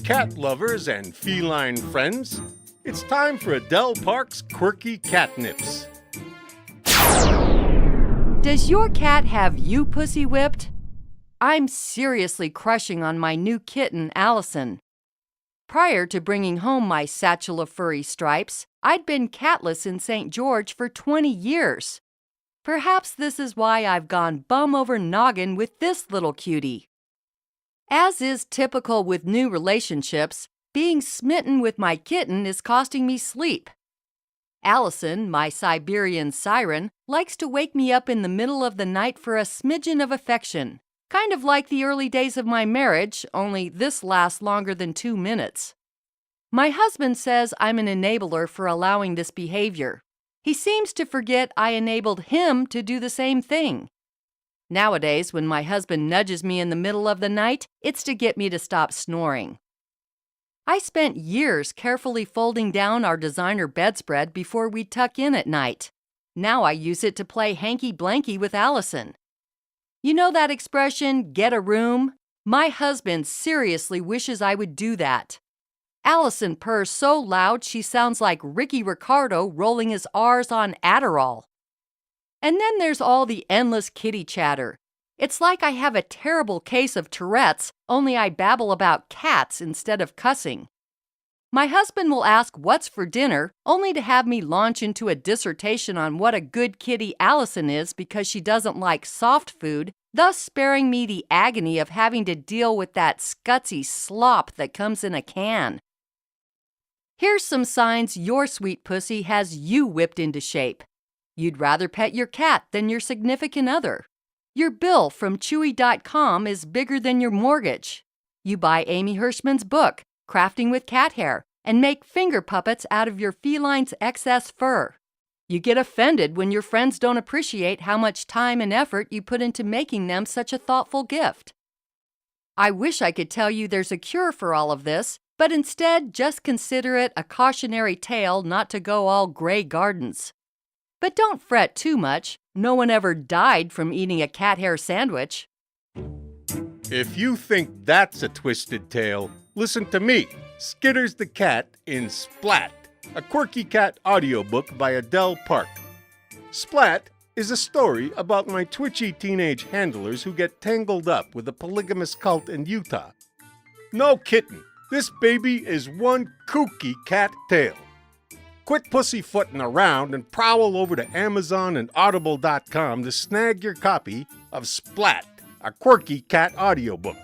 cat lovers and feline friends. It's time for Adele Park's Quirky Catnips. Does your cat have you pussy whipped? I'm seriously crushing on my new kitten, Allison. Prior to bringing home my satchel of furry stripes, I'd been catless in St. George for 20 years. Perhaps this is why I've gone bum over noggin with this little cutie. As is typical with new relationships, being smitten with my kitten is costing me sleep. Allison, my Siberian siren, likes to wake me up in the middle of the night for a smidgen of affection, kind of like the early days of my marriage, only this lasts longer than 2 minutes. My husband says I'm an enabler for allowing this behavior. He seems to forget I enabled him to do the same thing. Nowadays, when my husband nudges me in the middle of the night, it's to get me to stop snoring. I spent years carefully folding down our designer bedspread before we tuck in at night. Now I use it to play hanky-blanky with Allison. You know that expression, get a room? My husband seriously wishes I would do that. Allison purrs so loud she sounds like Ricky Ricardo rolling his R's on Adderall. And then there's all the endless kitty chatter. It's like I have a terrible case of Tourette's, only I babble about cats instead of cussing. My husband will ask what's for dinner, only to have me launch into a dissertation on what a good kitty Allison is because she doesn't like soft food, thus sparing me the agony of having to deal with that scutsy slop that comes in a can. Here's some signs your sweet pussy has you whipped into shape. You'd rather pet your cat than your significant other. Your bill from Chewy.com is bigger than your mortgage. You buy Amy Hirschman's book, Crafting with Cat Hair, and make finger puppets out of your feline's excess fur. You get offended when your friends don't appreciate how much time and effort you put into making them such a thoughtful gift. I wish I could tell you there's a cure for all of this, but instead just consider it a cautionary tale not to go all Grey Gardens. But don't fret too much. No one ever died from eating a cat hair sandwich. If you think that's a twisted tale, listen to me, Skitters the Cat in Splat, a Quirky Cat audiobook by Adele Park. Splat is a story about my twitchy teenage handlers who get tangled up with a polygamous cult in Utah. No kitten, this baby is one kooky cat tale. Quit pussyfooting around and prowl over to Amazon and Audible.com to snag your copy of Splat, a Quirky Cat audiobook.